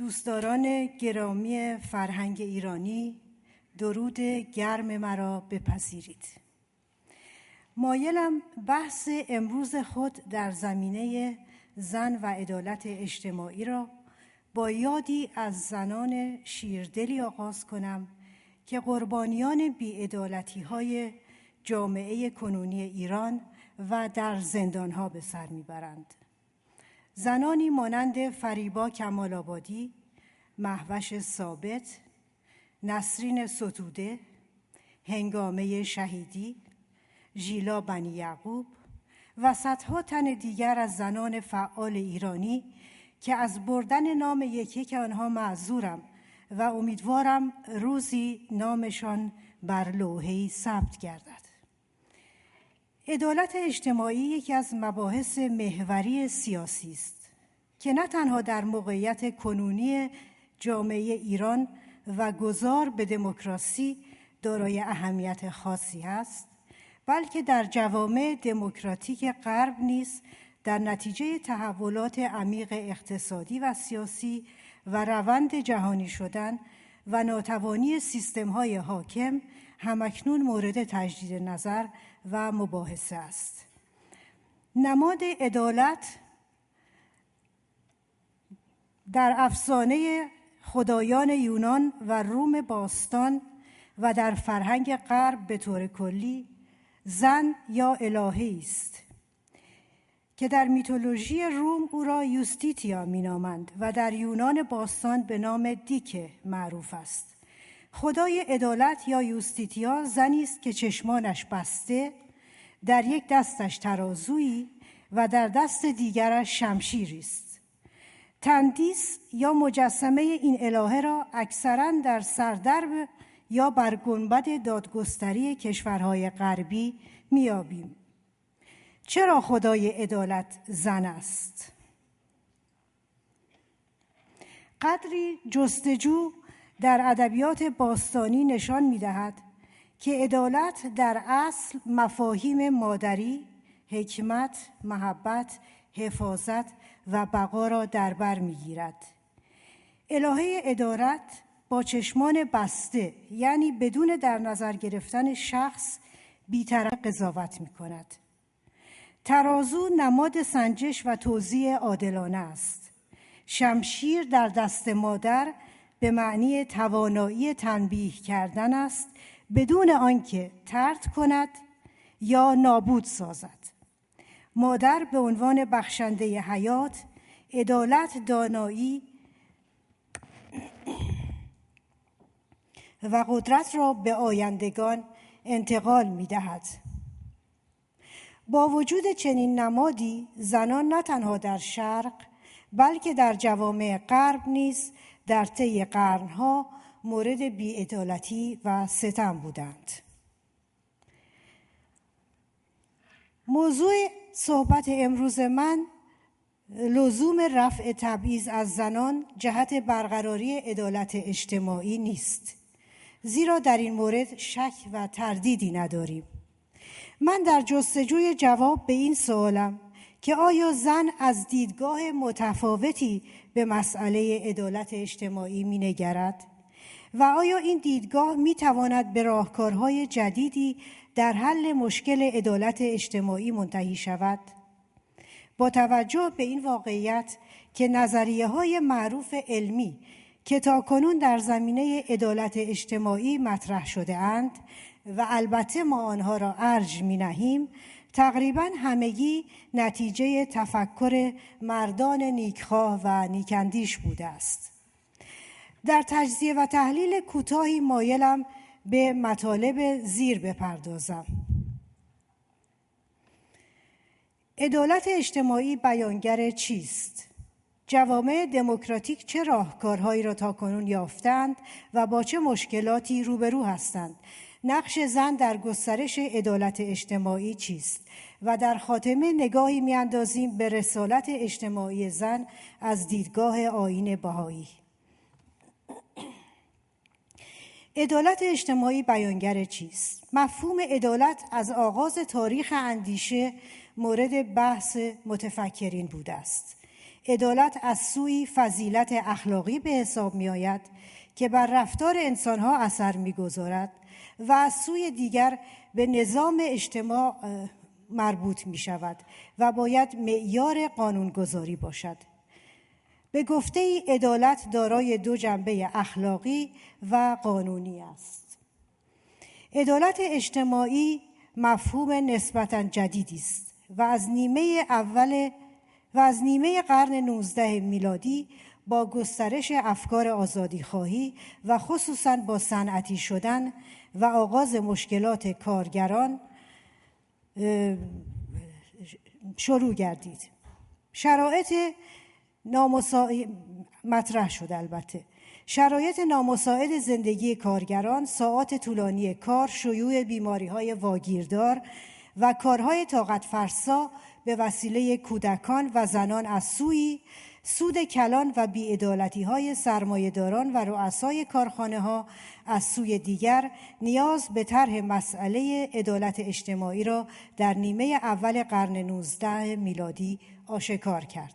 دوستداران گرامی فرهنگ ایرانی، درود گرم مرا بپذیرید. مایلم بحث امروز خود در زمینه زن و عدالت اجتماعی را با یادی از زنان شیردلی آغاز کنم که قربانیان بی‌عدالتی‌های جامعه کنونی ایران و در زندانها به سر میبرند. زنانی مانند فریبا کمال‌آبادی، مهوش ثابت، نسرین ستوده، هنگامه شهیدی، ژیلا بنی یعقوب و صدها تن دیگر از زنان فعال ایرانی که از بردن نام یکی آنها معذورم و امیدوارم روزی نامشان بر لوحه‌ای ثبت گردد. عدالت اجتماعی یکی از مباحث محوری سیاسی است که نه تنها در موقعیت کنونی جامعه ایران و گذار به دموکراسی دارای اهمیت خاصی است، بلکه در جوامع دموکراتیک غرب نیز در نتیجه تحولات عمیق اقتصادی و سیاسی و روند جهانی شدن و ناتوانی سیستم‌های حاکم همکنون مورد تجدید نظر و مباحثه است. نماد عدالت در افسانه خدایان یونان و روم باستان و در فرهنگ غرب به طور کلی زن یا الهه‌ای است که در میتولوژی روم او را یوستیتیا مینامند و در یونان باستان به نام دیکه معروف است. خدای عدالت یا یوستیتیا زنی است که چشمانش بسته، در یک دستش ترازویی و در دست دیگرش شمشیری است. تندیس یا مجسمه این الهه را اکثراً در سردرب یا بر گنبد دادگستری کشورهای غربی می‌یابیم. چرا خدای عدالت زن است؟ قدری جستجو در ادبیات باستانی نشان می‌دهد که عدالت در اصل مفاهیم مادری، حکمت، محبت، حفاظت و بقا را در بر می‌گیرد. الهه عدالت با چشمان بسته، یعنی بدون در نظر گرفتن شخص، بی‌طرف قضاوت می‌کند. ترازو نماد سنجش و توزیع عادلانه است. شمشیر در دست مادر به معنی توانایی تنبیه کردن است بدون آنکه طرد کند یا نابود سازد. مادر به عنوان بخشنده حیات، عدالت، دانایی و قدرت را به آیندگان انتقال می‌دهد. با وجود چنین نمادی، زنان نه تنها در شرق بلکه در جوامع غرب نیز در طی قرنها مورد بی‌عدالتی و ستم بودند. موضوع صحبت امروز من لزوم رفع تبعیض از زنان جهت برقراری عدالت اجتماعی نیست، زیرا در این مورد شک و تردیدی نداریم. من در جستجوی جواب به این سوالم که آیا زن از دیدگاه متفاوتی به مسئله عدالت اجتماعی می‌نگرد و آیا این دیدگاه می‌تواند به راهکارهای جدیدی در حل مشکل عدالت اجتماعی منتهی شود؟ با توجه به این واقعیت که نظریه‌های معروف علمی که تاکنون در زمینه عدالت اجتماعی مطرح شده اند و البته ما آنها را ارج می‌نهیم، تقریباً همگی نتیجه تفکر مردان نیکخواه و نیکاندیش بوده است. در تجزیه و تحلیل کوتاهی مایلم به مطالب زیر بپردازم. عدالت اجتماعی بیانگر چیست؟ جوامع دموکراتیک چه راهکارهایی را تاکنون یافتند و با چه مشکلاتی روبرو هستند؟ نقش زن در گسترش عدالت اجتماعی چیست؟ و در خاتمه نگاهی می‌اندازیم به رسالت اجتماعی زن از دیدگاه آیین بهایی. عدالت اجتماعی بیانگر چیست؟ مفهوم عدالت از آغاز تاریخ اندیشه مورد بحث متفکرین بوده است. عدالت از سوی فضیلت اخلاقی به حساب می آید که بر رفتار انسانها اثر می گذارد و از سوی دیگر به نظام اجتماع مربوط می شود و باید معیار قانونگذاری باشد. به گفته ای عدالت دارای دو جنبه اخلاقی و قانونی است. عدالت اجتماعی مفهوم نسبتاً جدیدی است و از نیمه قرن 19 میلادی با گسترش افکار آزادیخواهی و خصوصاً با صنعتی شدن و آغاز مشکلات کارگران شروع گردید. مطرح شد البته. شرایط نامساعد زندگی کارگران، ساعات طولانی کار، شیوع بیماری‌های واگیردار و کارهای طاقت فرسا به وسیله کودکان و زنان از سوی، سود کلان و بی‌عدالتی‌های سرمایه‌داران و رؤسای کارخانه‌ها از سوی دیگر نیاز به طرح مسئله عدالت اجتماعی را در نیمه اول قرن 19 میلادی آشکار کرد.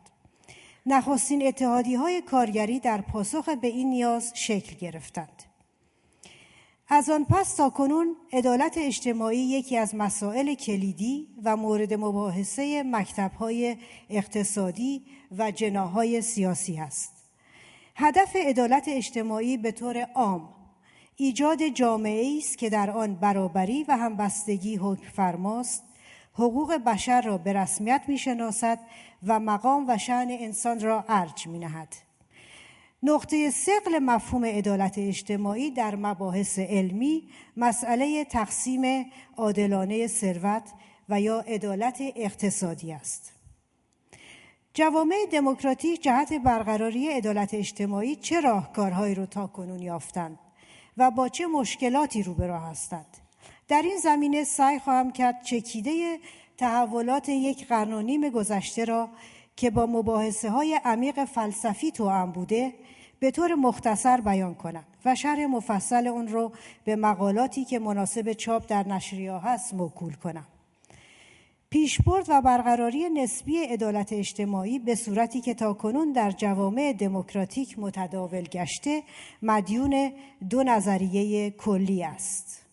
نخستین اتحادیه‌های کارگری در پاسخ به این نیاز شکل گرفتند. از آن پس تا کنون عدالت اجتماعی یکی از مسائل کلیدی و مورد مباحثه مکتب‌های اقتصادی و جناح‌های سیاسی است. هدف عدالت اجتماعی به طور عام ایجاد جامعه‌ای است که در آن برابری و همبستگی حکم فرماست، حقوق بشر را به رسمیت می‌شناسد و مقام و شأن انسان را ارج می‌نهد. نقطه ثقل مفهوم عدالت اجتماعی در مباحث علمی مسئله تقسیم عادلانه ثروت و یا عدالت اقتصادی است. جوامع دموکراتیک جهت برقراری عدالت اجتماعی چه راهکارهایی را تاکنون یافتند و با چه مشکلاتی روبرو هستند؟ در این زمینه سعی خواهم کرد چکیده تحولات یک قرن و نیم گذشته را که با مباحثه‌های عمیق فلسفی توأم بوده به طور مختصر بیان کنم و شرح مفصل اون رو به مقالاتی که مناسب چاپ در نشریه‌ها هست موکول کنم. پیشبرد و برقراری نسبی عدالت اجتماعی به صورتی که تاکنون در جوامع دموکراتیک متداول گشته مدیون دو نظریه کلی است.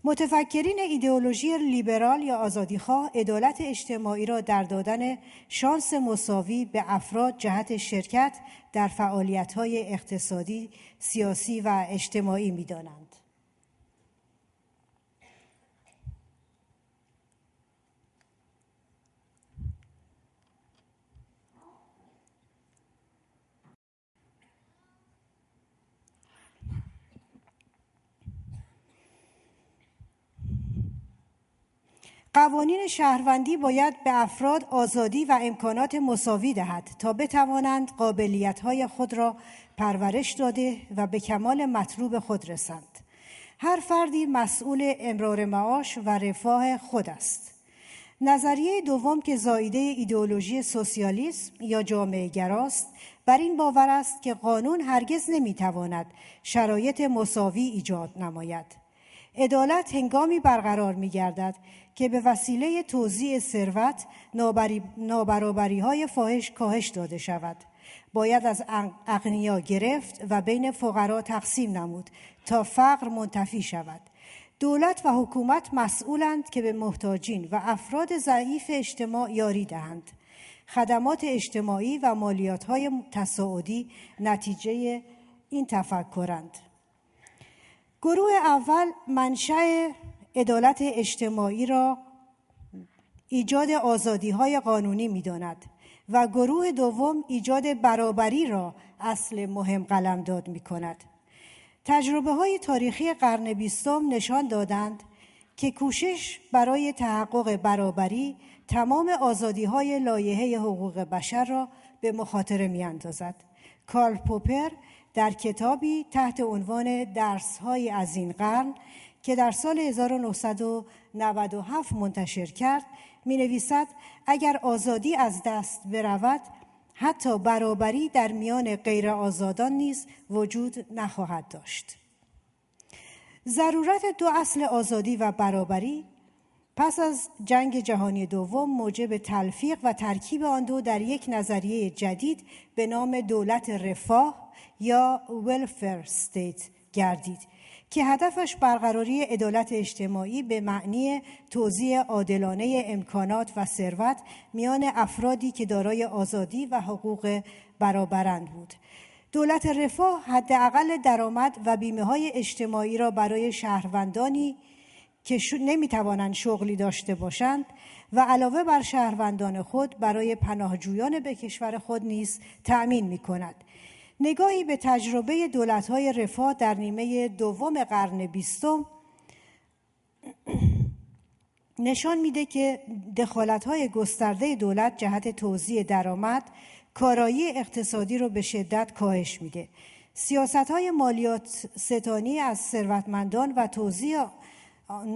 متفکرین ایدئولوژی لیبرال یا آزادیخواه عدالت اجتماعی را در دادن شانس مساوی به افراد جهت شرکت در فعالیت‌های اقتصادی، سیاسی و اجتماعی می‌دانند. قوانین شهروندی باید به افراد آزادی و امکانات مساوی دهد تا بتوانند قابلیت‌های خود را پرورش داده و به کمال مطلوب خود رسند. هر فردی مسئول امرار معاش و رفاه خود است. نظریه دوم که زایده ایدئولوژی سوسیالیسم یا جامعه گراست بر این باور است که قانون هرگز نمی‌تواند شرایط مساوی ایجاد نماید. عدالت هنگامی برقرار می‌گردد که به وسیله توزیع ثروت نابرابری‌های فاحش کاهش داده شود. باید از اغنیا گرفت و بین فقرا تقسیم نمود تا فقر منتفی شود. دولت و حکومت مسئولند که به محتاجین و افراد ضعیف اجتماع یاری دهند. خدمات اجتماعی و مالیات‌های تصاعدی نتیجه این تفکرند. گروه اول منشأ عدالت اجتماعی را ایجاد آزادی‌های قانونی می‌داند و گروه دوم ایجاد برابری را اصل مهم قلمداد می‌کند. تجربه‌های تاریخی قرن 20 نشان دادند که کوشش برای تحقق برابری تمام آزادی‌های لایحه حقوق بشر را به مخاطره می‌اندازد. کارل پوپر در کتابی تحت عنوان درس‌های از این قرن که در سال 1997 منتشر کرد می‌نویسد اگر آزادی از دست برود حتی برابری در میان غیر آزادان نیز وجود نخواهد داشت. ضرورت دو اصل آزادی و برابری پس از جنگ جهانی دوم موجب تلفیق و ترکیب آن دو در یک نظریه جدید به نام دولت رفاه یا welfare state گردید که هدفش برقراری عدالت اجتماعی به معنی توزیع عادلانه امکانات و ثروت میان افرادی که دارای آزادی و حقوق برابرند بود. دولت رفاه حداقل درآمد و بیمه‌های اجتماعی را برای شهروندانی که نمی‌توانند شغلی داشته باشند و علاوه بر شهروندان خود برای پناهجویان به کشور خود نیز تأمین می‌کند. نگاهی به تجربه دولت‌های رفاه در نیمه دوم قرن 20 نشان میده که دخالت‌های گسترده دولت جهت توزیع درآمد کارایی اقتصادی رو به شدت کاهش میده. سیاست‌های مالیات ستانی از ثروتمندان و توزیع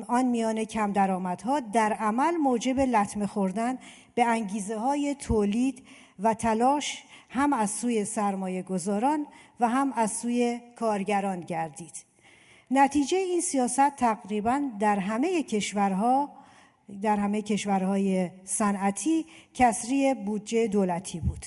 آن میان کم درآمدها در عمل موجب لطمه خوردن به انگیزه‌های تولید و تلاش هم از سوی سرمایه گذاران و هم از سوی کارگران گردید. نتیجه این سیاست تقریباً در همه کشورهای صنعتی کسری بودجه دولتی بود.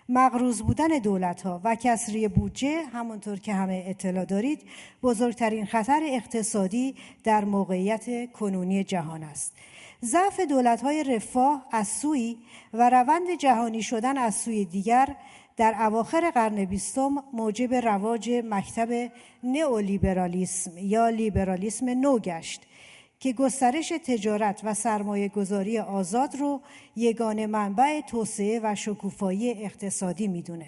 مقروض بودن دولت‌ها و کسری بودجه همونطور که همه اطلاع دارید بزرگترین خطر اقتصادی در موقعیت کنونی جهان است. ضعف دولت‌های رفاه از سوی و روند جهانی شدن از سوی دیگر در اواخر قرن 20 موجب رواج مکتب نئولیبرالیسم یا لیبرالیسم نو گشت که گسترش تجارت و سرمایه گذاری آزاد رو یگانه منبع توسعه و شکوفایی اقتصادی میدونه.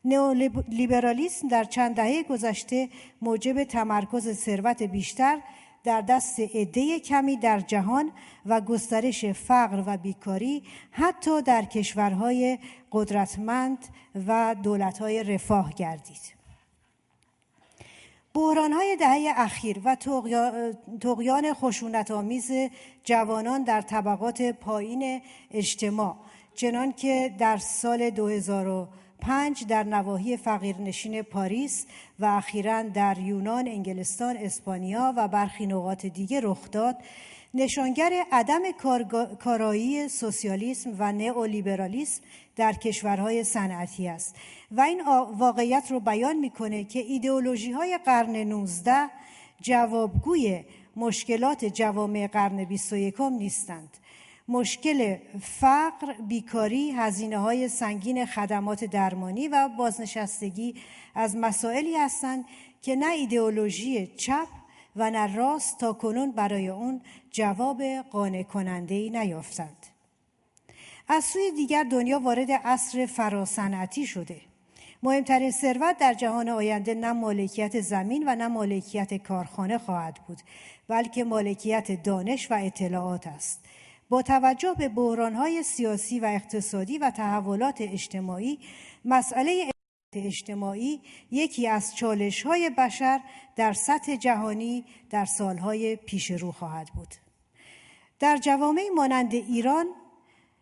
نئولیبرالیسم در چند دهه گذشته موجب تمرکز ثروت بیشتر در دست عده کمی در جهان و گسترش فقر و بیکاری حتی در کشورهای قدرتمند و دولت‌های رفاه گردید. بحران‌های دهه اخیر و طغیان خشونت‌آمیز جوانان در طبقات پایین اجتماع چنان که در سال 2005 در نواحی فقیرنشین پاریس و اخیراً در یونان، انگلستان، اسپانیا و برخی نقاط دیگه رخ داد، نشانگر عدم کارایی سوسیالیسم و نئولیبرالیسم در کشورهای صنعتی است و این واقعیت رو بیان میکنه که ایدئولوژی‌های قرن 19 جوابگوی مشکلات جوامع قرن 21 نیستند. مشکل فقر، بیکاری، هزینه‌های سنگین خدمات درمانی و بازنشستگی از مسائلی هستند که نه ایدئولوژی چپ و نه راست تا کنون برای اون جواب قانع کننده‌ای نیافتند. از سوی دیگر دنیا وارد عصر فراصنعتی شده. مهمترین ثروت در جهان آینده نه مالکیت زمین و نه مالکیت کارخانه خواهد بود، بلکه مالکیت دانش و اطلاعات است. با توجه به بحران‌های سیاسی و اقتصادی و تحولات اجتماعی، مسئله اجتماعی یکی از چالش‌های بشر در سطح جهانی در سالهای پیش رو خواهد بود. در جوامعی مانند ایران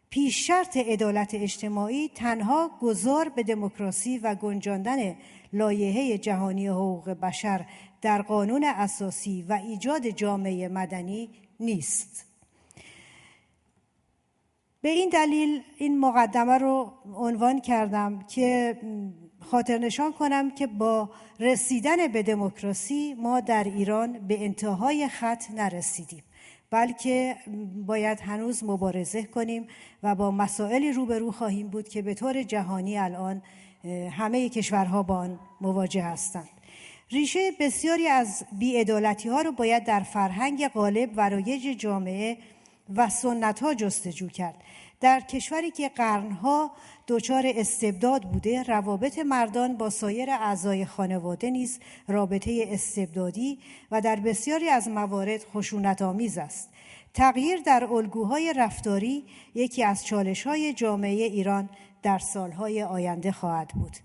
پیش شرط عدالت اجتماعی تنها گذار به دموکراسی و گنجاندن لایحه جهانی حقوق بشر در قانون اساسی و ایجاد جامعه مدنی نیست. به این دلیل این مقدمه رو عنوان کردم که خاطر نشان کنم که با رسیدن به دموکراسی ما در ایران به انتهای خط نرسیدیم، بلکه باید هنوز مبارزه کنیم و با مسائلی روبرو خواهیم بود که به طور جهانی الان همه کشورها با آن مواجه هستند. ریشه بسیاری از بی‌عدالتی‌ها رو باید در فرهنگ غالب و رایج جامعه و سنت‌ها جستجو کرد. در کشوری که قرنها دچار استبداد بوده، روابط مردان با سایر اعضای خانواده نیز رابطه استبدادی و در بسیاری از موارد خشونت‌آمیز است. تغییر در الگوهای رفتاری یکی از چالش‌های جامعه ایران در سالهای آینده خواهد بود.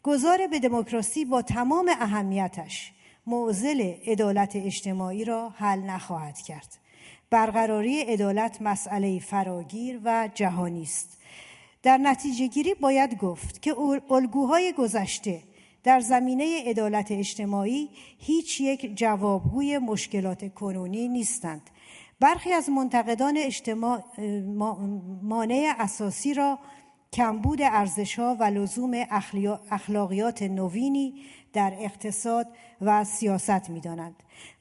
گذار به دموکراسی با تمام اهمیتش معضل عدالت اجتماعی را حل نخواهد کرد. برقراری عدالت مسئله فراگیر و جهانی است. در نتیجه گیری باید گفت که الگوهای گذشته در زمینه عدالت اجتماعی هیچ یک جوابگوی مشکلات کنونی نیستند، برخی از منتقدان اجتماع مانع اساسی را کمبود ارزش‌ها و لزوم اخلاقیات نوینی در اقتصاد و سیاست می‌دانند.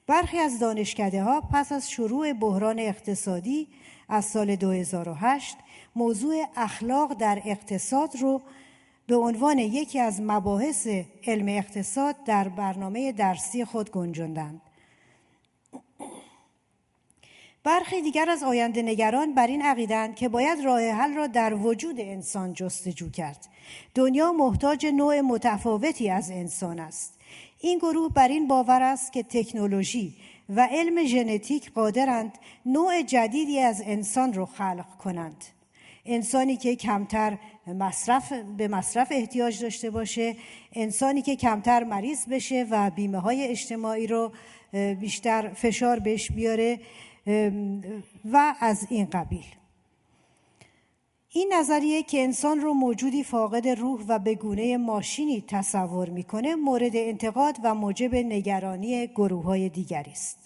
برخی از دانشکده‌ها پس از شروع بحران اقتصادی از سال 2008 موضوع اخلاق در اقتصاد رو به عنوان یکی از مباحث علم اقتصاد در برنامه درسی خود گنجاندند. برخی دیگر از آینده نگران بر این عقیده‌اند که باید راه حل را در وجود انسان جستجو کرد. دنیا محتاج نوع متفاوتی از انسان است. این گروه بر این باور است که تکنولوژی و علم ژنتیک قادرند نوع جدیدی از انسان را خلق کنند. انسانی که کمتر به مصرف احتیاج داشته باشه، انسانی که کمتر مریض بشه و بیمه‌های اجتماعی رو بیشتر فشار بهش بیاره و از این قبیل. این نظریه که انسان رو موجودی فاقد روح و به گونه ماشینی تصور میکنه مورد انتقاد و موجب نگرانی گروه‌های دیگری است.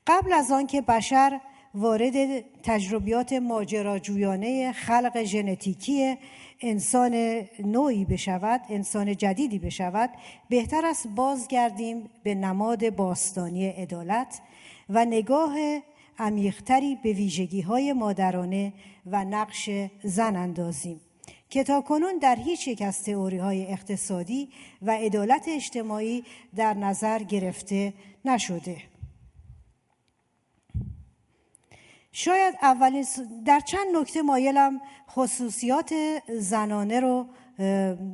قبل از آن که بشر وارد تجربیات ماجراجویانه خلق ژنتیکی انسان نوعی بشود، انسان جدیدی بشود، بهتر است بازگردیم به نماد باستانی عدالت و نگاه عمیق‌تری به ویژگی‌های مادرانه و نقش زن اندازیم که تاکنون در هیچ یک از تئوری‌های اقتصادی و عدالت اجتماعی در نظر گرفته نشده. شاید در چند نکته مایلم خصوصیات زنانه رو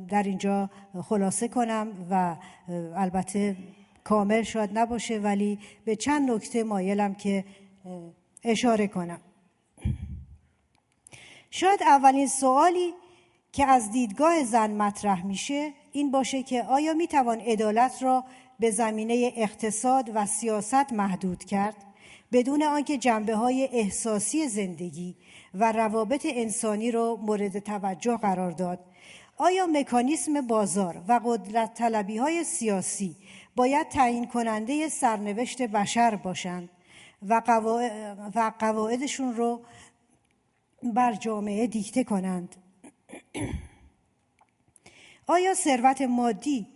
در اینجا خلاصه کنم و البته کامل شاید نباشه، ولی به چند نکته مایلم که اشاره کنم. شاید اولین سوالی که از دیدگاه زن مطرح میشه این باشه که آیا میتوان عدالت را به زمینه اقتصاد و سیاست محدود کرد بدون آنکه جنبه‌های احساسی زندگی و روابط انسانی را مورد توجه قرار داد؟ آیا مکانیسم بازار و قدرت طلبی‌های سیاسی باید تعیین کننده سرنوشت بشر باشند و قواعدشون رو بر جامعه دیکته کنند؟ آیا ثروت مادی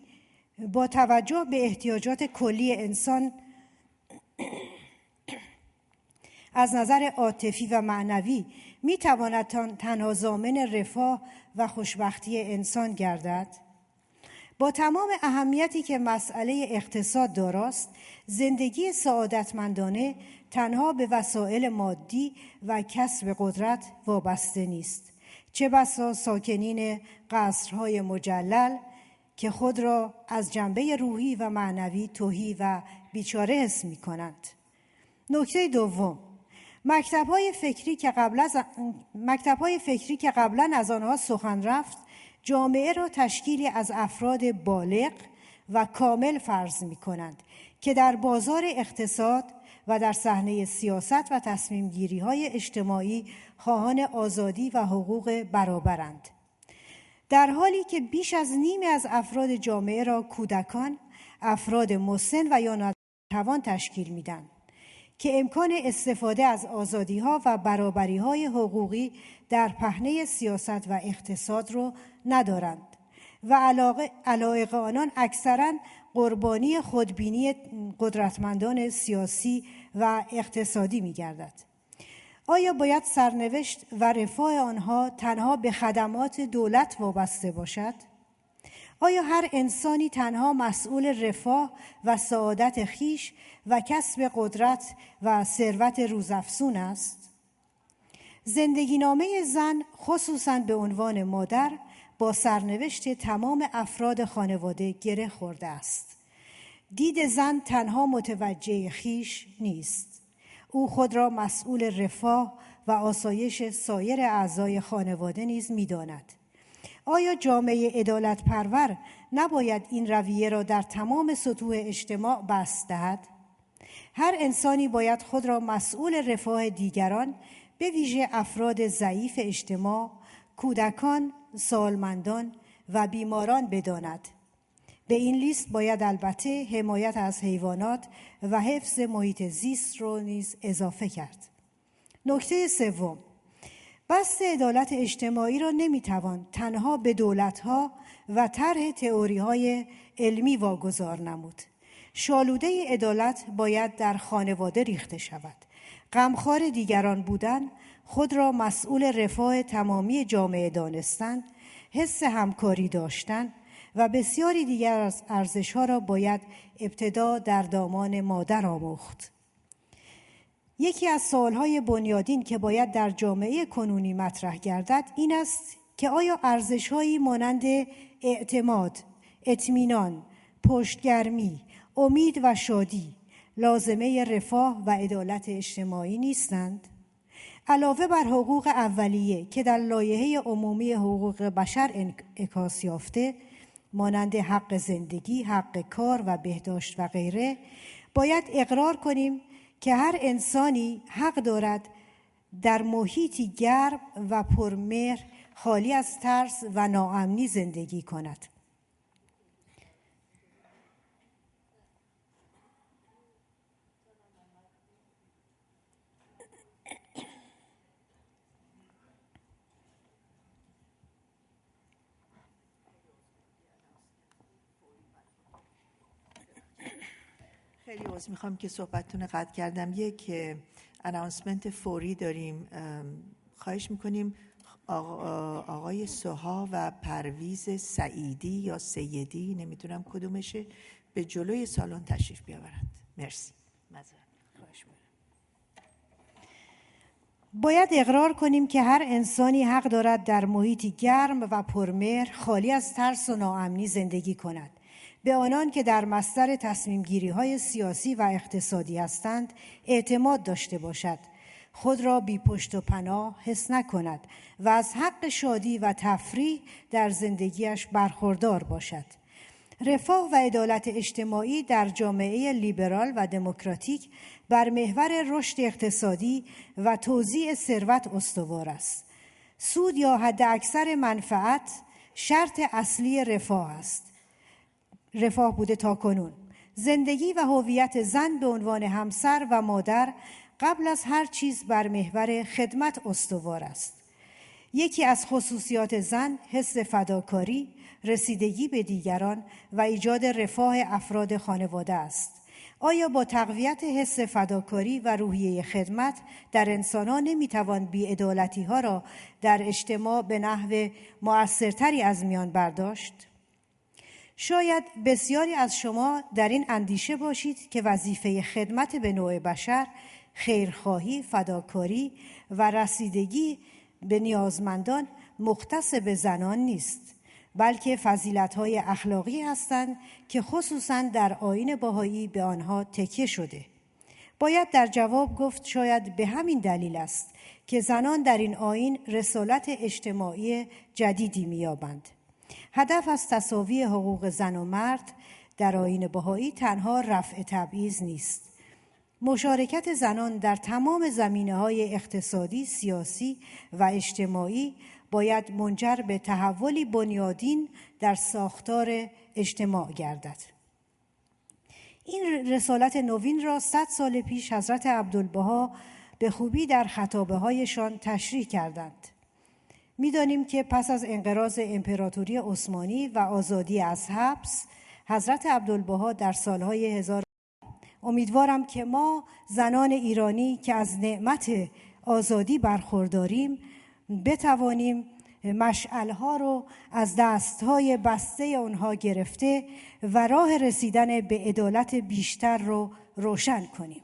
با توجه به احتیاجات کلی انسان از نظر عاطفی و معنوی میتواند تنها ضامن رفاه و خوشبختی انسان گردد؟ با تمام اهمیتی که مسئله اقتصاد داراست، زندگی سعادتمندانه تنها به وسایل مادی و کسب قدرت وابسته نیست. چه بسا ساکنین قصرهای مجلل که خود را از جنبه روحی و معنوی تهی و بیچاره حس می‌کنند. نکته دوم، مکتب‌های فکری که قبلا از آنها سخن رفت جامعه را تشکیلی از افراد بالغ و کامل فرض می‌کنند که در بازار اقتصاد و در صحنه سیاست و تصمیم گیری های اجتماعی خواهان آزادی و حقوق برابرند، در حالی که بیش از نیمی از افراد جامعه را کودکان، افراد مسن و یا ناتوان تشکیل میدن که امکان استفاده از آزادی ها و برابری های حقوقی در پهنه سیاست و اقتصاد را ندارند و علایق آنان اکثراً قربانی خودبینی قدرتمندان سیاسی و اقتصادی می‌گردد. آیا باید سرنوشت و رفاه آنها تنها به خدمات دولت وابسته باشد؟ آیا هر انسانی تنها مسئول رفاه و سعادت خویش و کسب قدرت و ثروت روزافزون است؟ زندگی نامه زن خصوصاً به عنوان مادر با سرنوشت تمام افراد خانواده گره خورده است. دید زن تنها متوجه خویش نیست. او خود را مسئول رفاه و آسایش سایر اعضای خانواده نیز می‌داند. آیا جامعه عدالت پرور نباید این رویه را در تمام سطوح اجتماع بسط دهد؟ هر انسانی باید خود را مسئول رفاه دیگران، به ویژه افراد ضعیف اجتماع، کودکان، سالمندان و بیماران بداند به این لیست باید البته حمایت از حیوانات و حفظ محیط زیست رو نیز اضافه کرد. نکته سوم، بحث عدالت اجتماعی را نمیتوان تنها به دولت‌ها و طرح تئوری‌های علمی واگذار نمود. شالوده عدالت باید در خانواده ریخته شود. غمخوار دیگران بودن، خود را مسئول رفاه تمامی جامعه دانستن، حس همکاری داشتن و بسیاری دیگر از ارزش‌ها را باید ابتدا در دامان مادر آموخت. یکی از سوال‌های بنیادین که باید در جامعه کنونی مطرح گردد این است که آیا ارزش‌هایی مانند اعتماد، اطمینان، پشتگرمی، امید و شادی لازمه رفاه و عدالت اجتماعی نیستند؟ علاوه بر حقوق اولیه که در لایحه عمومی حقوق بشر انعکاس یافته مانند حق زندگی، حق کار و بهداشت و غیره، باید اقرار کنیم که هر انسانی حق دارد در محیطی گرم و پرمهر خالی از ترس و ناامنی زندگی کند. خیلی عذر میخوام که صحبتتون قطع کردم. یک اناونسمنت فوری داریم. خواهش میکنیم آقای سوها و پرویز سعیدی یا سیدی، نمیتونم کدومشه، به جلوی سالن تشریف بیاورند. مرسی. باید اقرار کنیم که هر انسانی حق دارد در محیطی گرم و پرمهر خالی از ترس و ناامنی زندگی کند. به آنان که در مصدر تصمیم گیری های سیاسی و اقتصادی هستند اعتماد داشته باشد، خود را بی پشت و پناه حس نکند و از حق شادی و تفریح در زندگیش برخوردار باشد. رفاه و عدالت اجتماعی در جامعه لیبرال و دموکراتیک بر محور رشد اقتصادی و توزیع ثروت استوار است. سود یا حد اکثر منفعت شرط اصلی رفاه است. رفاه بوده تا کنون. زندگی و هویت زن به عنوان همسر و مادر قبل از هر چیز بر محور خدمت استوار است. یکی از خصوصیات زن حس فداکاری، رسیدگی به دیگران و ایجاد رفاه افراد خانواده است. آیا با تقویت حس فداکاری و روحیه خدمت در انسان‌ها نمی‌توان بی‌عدالتی‌ها را در اجتماع به نحو مؤثرتری از میان برداشت؟ شاید بسیاری از شما در این اندیشه باشید که وظیفه خدمت به نوع بشر، خیرخواهی، فداکاری و رسیدگی به نیازمندان مختص به زنان نیست، بلکه فضیلت‌های اخلاقی هستند که خصوصاً در آیین بهایی به آنها تکیه شده. باید در جواب گفت شاید به همین دلیل است که زنان در این آیین رسالت اجتماعی جدیدی می‌یابند. هدف از تساوی حقوق زن و مرد در آیین بهایی تنها رفع تبعیض نیست. مشارکت زنان در تمام زمینه‌های اقتصادی، سیاسی و اجتماعی باید منجر به تحولی بنیادین در ساختار اجتماع گردد. این رسالت نوین را 100 سال پیش حضرت عبدالبها به خوبی در خطابه‌هایشان تشریح کردند. می‌دانیم که پس از انقراض امپراتوری عثمانی و آزادی از حبس، حضرت عبدالبها در سالهای امیدوارم که ما زنان ایرانی که از نعمت آزادی برخورداریم بتوانیم مشعل‌ها رو از دست‌های بسته اونها گرفته و راه رسیدن به عدالت بیشتر رو روشن کنیم.